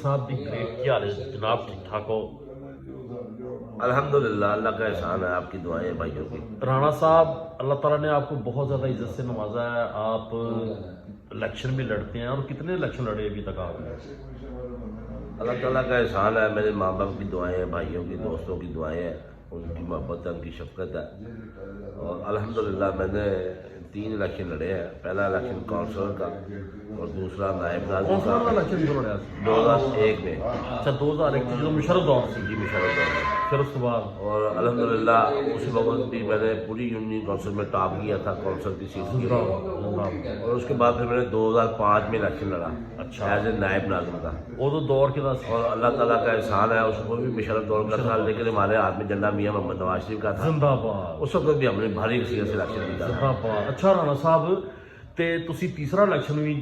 صاحب the great کیا حال ہے جناب؟ ٹھیک ٹھاک ہو؟ الحمدللہ اللہ کا احسان ہے، آپ کی دعائیں بھائیوں کی۔ رانا صاحب، اللہ تعالیٰ نے آپ کو بہت زیادہ عزت سے نوازا ہے، آپ الیکشن بھی لڑتے ہیں، اور کتنے الیکشن لڑے ابھی تک آپ نے؟ اللہ تعالیٰ کا احسان ہے، میرے ماں باپ کی دعائیں ہیں، بھائیوں کی، دوستوں کی دعائیں ہیں، ان کی محبت ہے، ان کی شفقت ہے، اور الحمدللہ میں نے 3 الیکشن لڑے ہیں۔ پہلا الیکشن کونسلر کا اور دوسرا نائب ناظم کون سا کا والا الیکشن جو لڑا؟ 2001 میں۔ اچھا 2001 جو مشرف دور سے جی مشرف دور میں۔ پھر اس کے بعد اور الحمدللہ اس وقت بھی میں نے پوری یونین کونسل میں ٹاپ کیا تھا، کونسل کی سیٹ کی، اور اس کے بعد پھر میں نے 2005 میں الیکشن لڑا، اچھا، ایز اے نائب ناظم کا۔ وہ تو دور کے دس اور اللہ تعالیٰ کا احسان ہے، اس کو بھی مشرف دور کا تھا، لیکن ہمارے ہاتھ میں جھنڈا میاں محمد نواز شریف کا تھا، زندہ باد، اس وقت بھی ہم نے بھاری حیثیت سے الیکشن جیتا تھا۔ زندہ باد۔ اچھا رانا صاحب، تے تسی تیسرا الیکشن بھی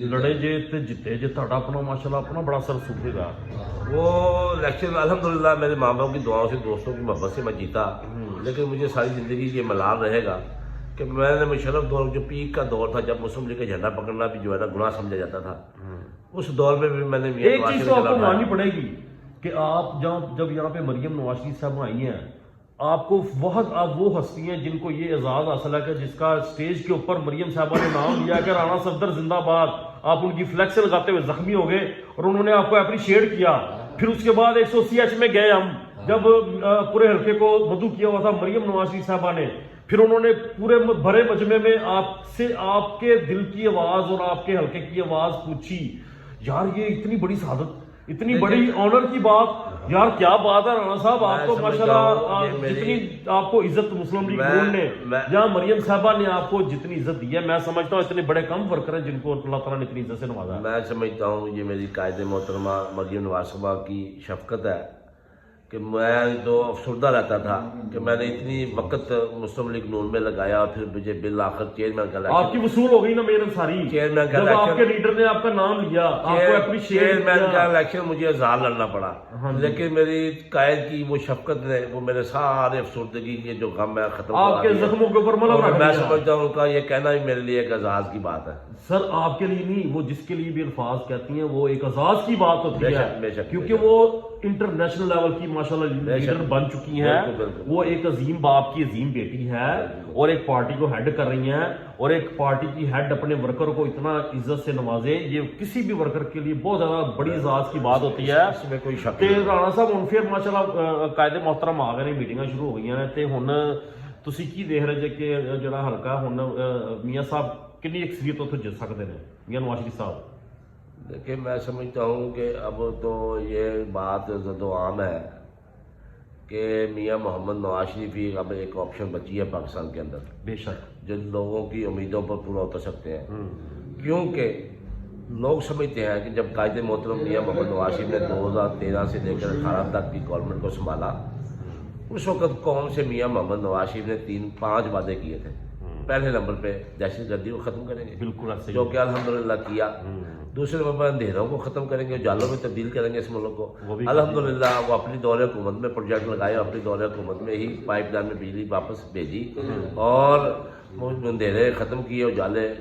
لڑے جے تے جتے جے، تہاڈا اپنا ماشاءاللہ اپنا بڑا سر سوکھے گا۔ وہ الیکشن الحمدللہ میرے ماں باپ کی دعاؤں سے، دوستوں کی محبت سے میں جیتا، لیکن مجھے ساری زندگی یہ ملال رہے گا کہ میں نے مشرف دور جو پیک کا دور تھا، جب مسلم لیگ کا جھنڈا پکڑنا بھی جو ہے نا گناہ سمجھا جاتا تھا، اس دور میں بھی میں نے ایک چیز تو آپ کو ماننی پڑے گی کہ آپ جب یہاں پہ مریم نواز شریف صاحب آئی ہیں، آپ کو آپ وہ ہستی ہیں جن کو یہ اعزاز حاصل ہے کہ جس کا اسٹیج کے اوپر مریم صاحبہ نے نام لیا کہ رانا صفدر زندہ باد، آپ ان کی فلیکس لگاتے ہوئے زخمی ہو گئے اور انہوں نے آپ کو اپریشیٹ کیا۔ پھر اس کے بعد 100 میں گئے ہم، جب پورے حلقے کو مدعو کیا ہوا تھا مریم نواز شریف صاحبہ نے، پھر انہوں نے پورے بھرے مجمع میں آپ سے آپ کے دل کی آواز اور آپ کے حلقے کی آواز پوچھی۔ یار یہ اتنی بڑی سعادت، اتنی بڑی آنر کی بات، یار کیا بات ہے رانا صاحب، آپ کو ماشاءاللہ جتنی آپ کو عزت مسلم لیگ نون نے یا مریم صاحبہ نے آپ کو جتنی عزت دی ہے، میں سمجھتا ہوں اتنے بڑے کم ورکر ہیں جن کو اللہ تعالیٰ نے اتنی عزت سے نوازا ہے۔ میں سمجھتا ہوں یہ میری قائد محترمہ مریم نواز صاحبہ کی شفقت ہے کہ میں تو افسردہ رہتا تھا کہ میں نے اتنی وقت مسلم لیگ نون میں لگایا، اور پھر مجھے بالآخر چیئرمین کا آپ کی وصول ہو گئی نا محنت ساری، چیئرمین کا جب آپ کے لیڈر نے آپ کا نام لیا، آپ کو اپریشیٹ چیئرمین کیا۔ کا الیکشن مجھے ہزار لڑنا پڑا، لیکن میری قائد کی وہ شفقت نے وہ میرے سارے افسردگی کے جو غم ہے ختم آپ کے زخموں کے اوپر ملہم رکھ میں دیا۔ سمجھتا ہوں کا یہ کہنا بھی میرے لیے ایک اعزاز کی بات ہے۔ سر آپ کے لیے نہیں، وہ جس کے لیے بھی الفاظ کہتی ہیں وہ ایک اعزاز کی بات ہوتی بے ہے، شک، بے شک، کیونکہ وہ انٹرنیشنل لیول کی ماشاءاللہ لیڈر بن چکی ہیں، بالکل، بالکل۔ وہ ایک عظیم باپ کی عظیم بیٹی ہے، اور ایک پارٹی کو ہیڈ کر رہی ہیں، اور ایک پارٹی کی ہیڈ اپنے ورکر کو اتنا عزت سے نوازے، یہ کسی بھی ورکر کے لیے بہت زیادہ بڑی اعزاز کی بات ہوتی ہے۔ اس میں کوئی شک تے نہیں۔ رانا صاحب ہن پھر ماشاءاللہ قائد محترم آ گئے، میٹنگاں شروع ہو گئی ہیں، تے ہن تسی کی دیکھ رہے جے کہ جڑا حلقہ ہن میاں صاحب کنی اکثریت اتوں جیت سکتے ہیں میاں نواز شریف صاحب؟ دیکھیں میں سمجھتا ہوں کہ اب تو یہ بات زد و عام ہے کہ میاں محمد نواز شریف ہی اب ایک آپشن بچی ہے پاکستان کے اندر، بے شک، جو لوگوں کی امیدوں پر پورا اتر سکتے ہیں، کیونکہ لوگ سمجھتے ہیں کہ جب قائد محترم میاں محمد نواز شریف نے 2013 سے لے کر 18 تک کی گورنمنٹ کو سنبھالا، اس وقت قوم سے میاں محمد نواز شریف نے 5 وعدے کیے تھے۔ پہلے نمبر پہ دہشت گردی کو ختم کریں گے، بالکل ایسے جو کہ الحمدللہ کیا۔ دوسرے نمبر پر اندھیروں کو ختم کریں گے، اجالوں میں تبدیل کریں گے اس ملک کو۔ الحمدللہ وہ اپنی دور حکومت میں پروجیکٹ لگائے، اپنی دور حکومت میں ہی پائپ لائن میں بجلی واپس بھیجی، اور اندھیرے ختم کیے، اجالے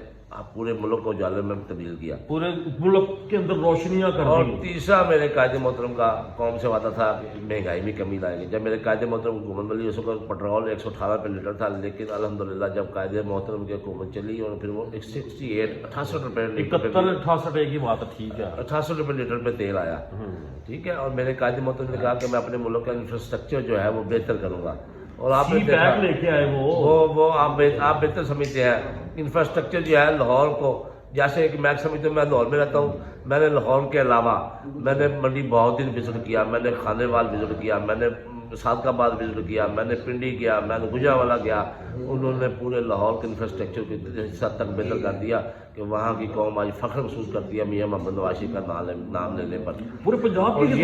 پورے ملک کو اجالے میں تبدیل کیا، پورے ملک کے اندر روشنیاں کر اور دی۔ تیسرا میرے قائد محترم کا قوم سے وعدہ تھا کہ مہنگائی میں کمی لائیں گے۔ جب میرے قائد محترم حکومت ملی اس وقت پٹرول 118 روپے لیٹر تھا، لیکن الحمدللہ جب قائد محترم کی حکومت چلی اور پھر وہ 68 روپے 71-68 کی بات ہے، ٹھیک ہے، 88 روپے لیٹر پہ تیل آیا، ٹھیک ہے۔ اور میرے قائد محترم نے کہا کہ میں اپنے ملک کا انفراسٹرکچر جو ہے وہ بہتر کروں گا، اور آپ نے پیک لے کے آئے وہ آپ بہتر سمجھتے ہیں انفراسٹرکچر جو ہے لاہور کو، جیسے کہ میں سمجھتا ہوں، میں لاہور میں رہتا ہوں، میں نے لاہور کے علاوہ میں نے منڈی بہت دن وزٹ کیا، میں نے کھانے وال وزٹ کیا، میں نے صادق آباد وزٹ کیا، میں نے پنڈی کیا، میں نے گجرانوالہ گیا۔ انہوں نے پورے لاہور کے انفراسٹرکچر کو اتنے حد تک بہتر کر دیا کہ وہاں کی قوم آج فخر محسوس کرتی ہے میاں محمد نواز شریف کا نام لینے پر۔ پورے پنجاب اور کی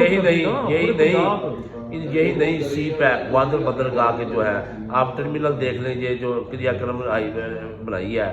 یہی نہیں سی پیک گوادر بندرگاہ کے جو ہے آپ ٹرمینل دیکھ لیجئے، جو کریا کرم بنائی ہے،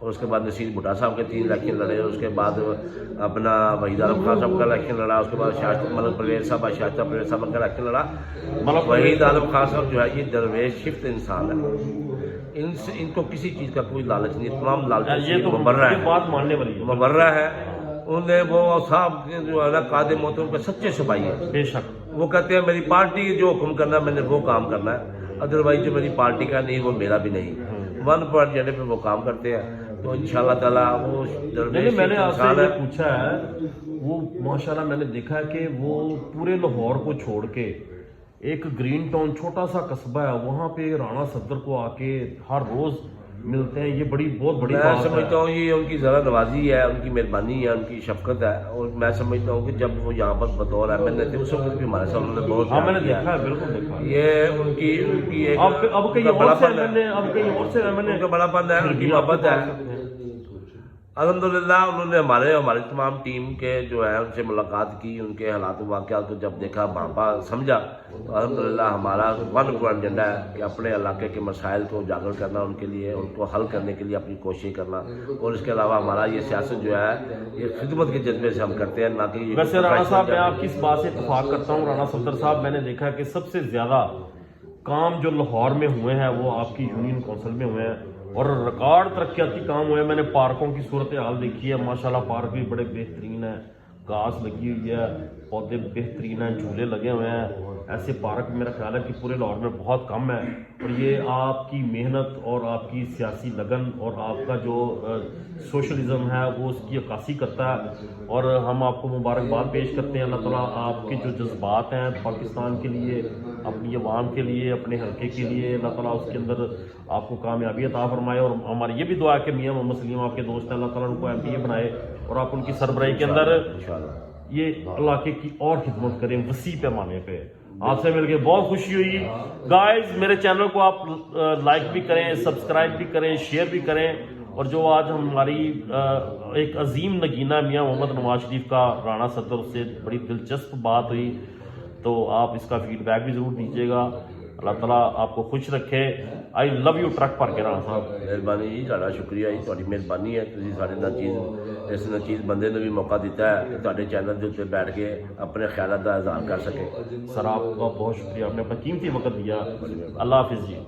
اور اس کے بعد نصیر بھٹا صاحب کے 3 الیکشن لڑے، اس کے بعد اپنا وحید عالم خان صاحب کا الیکشن لڑا، اس کے بعد ملک پرویز صاحب شاہستہ پرویز صاحب کا الیکشن لڑا۔ وحید عالم خان صاحب جو ہے یہ درویش شفت انسان ہے، ان کو کسی چیز کا کوئی لالچ نہیں، تمام لالچ یہ تو مبرہ یہ بات ماننے والی ہے، مبرہ ہے۔ انہیں وہ صاحب جو ہے نا قائد محترم کے سچے سپاہی ہیں، بے شک۔ وہ کہتے ہیں میری پارٹی جو حکم کرنا ہے میں نے وہ کام کرنا ہے، ادروائز جو میری پارٹی کا نہیں وہ میرا بھی نہیں، 1 پوائنٹ ایجنڈے پہ وہ کام کرتے ہیں۔ تو انشاءاللہ تعالیٰ وہ میں نے آپ سے یہ پوچھا ہے، وہ ماشاءاللہ میں نے دیکھا ہے کہ وہ پورے لاہور کو چھوڑ کے ایک گرین ٹاؤن چھوٹا سا قصبہ ہے، وہاں پہ رانا صدر کو آ کے ہر روز ملتے ہیں، یہ بہت بڑی میں بات سمجھتا ہے۔ ہوں یہ ان کی ذرا نوازی ہے، ان کی مہربانی ہے، ان کی شفقت ہے، اور میں سمجھتا ہوں کہ جب وہ یہاں پر بطور ایم ایل اے اس وقت بھی ہمارے ساتھ انہوں نے بہت ہاں میں نے کیا دیکھا ہے، بالکل دیکھا ہے۔ یہ ان کی ایک اب کہیں اور سے ایم ایل اے ان کا بڑا پن ہے، ان کی محبت ہے۔ الحمدللہ انہوں نے ہماری تمام ٹیم کے جو ہے ان سے ملاقات کی، ان کے حالات و واقعات کو جب دیکھا بھانپا سمجھا، تو الحمدللہ ہمارا 1 پوائنٹ ایجنڈا ہے کہ اپنے علاقے کے مسائل کو اجاگر کرنا، ان کے لیے ان کو حل کرنے کے لیے اپنی کوشش کرنا، اور اس کے علاوہ ہمارا یہ سیاست جو ہے یہ خدمت کے جذبے سے ہم کرتے ہیں، نہ کہ ویسے رانا صاحب میں آپ کی اس بات سے اتفاق کرتا ہوں، رانا صدر صاحب میں نے دیکھا کہ سب سے زیادہ کام جو لاہور میں ہوئے ہیں وہ آپ کی یونین کونسل میں ہوئے ہیں، اور ریکارڈ ترقیاتی کام ہوئے ہیں۔ میں نے پارکوں کی صورتحال دیکھی ہے، ماشاءاللہ پارک بھی بڑے بہترین ہیں، گھاس لگی ہوئی ہے، پودے بہترین ہیں، جھولے لگے ہوئے ہیں۔ ایسے پارک میرا خیال ہے کہ پورے لاہور میں بہت کم ہے، اور یہ آپ کی محنت اور آپ کی سیاسی لگن اور آپ کا جو سوشلزم ہے وہ اس کی عکاسی کرتا ہے، اور ہم آپ کو مبارکباد پیش کرتے ہیں۔ اللہ تعالیٰ آپ کے جو جذبات ہیں پاکستان کے لیے، اپنی عوام کے لیے، اپنے حلقے کے لیے، اللہ تعالیٰ اس کے اندر آپ کو کامیابی عطا فرمائے، اور ہماری یہ بھی دعا ہے کہ میاں محمد سلیم آپ کے دوست ہیں، اللہ تعالیٰ ان کو ایم پی اے بنائے، اور آپ ان کی سربراہی کے اندر یہ علاقے کی اور خدمت کریں وسیع پیمانے پہ۔ آپ سے مل کے بہت خوشی ہوئی۔ گائز میرے چینل کو آپ لائک بھی کریں، سبسکرائب بھی کریں، شیئر بھی کریں، اور جو آج ہماری ایک عظیم نگینہ میاں محمد نواز شریف کا رانا صدر سے بڑی دلچسپ بات ہوئی، تو آپ اس کا فیڈ بیک بھی ضرور دیجیے گا۔ اللہ تعالیٰ آپ کو خوش رکھے۔ آئی لو یو ٹرک بھر کے رانا صاحب۔ مہربانی جی، تہاڈا شکریہ جی، تہاڈی مہربانی ہے، تسی ساڈے ناچیز اس ناچیز بندے نے بھی موقع دیتا ہے کہ تہاڈے چینل دے اوپر بیٹھ کے اپنے خیالات کا اظہار کر سکے۔ سر آپ کا بہت شکریہ، آپ نے اپنا قیمتی وقت دیا۔ اللہ حافظ جی۔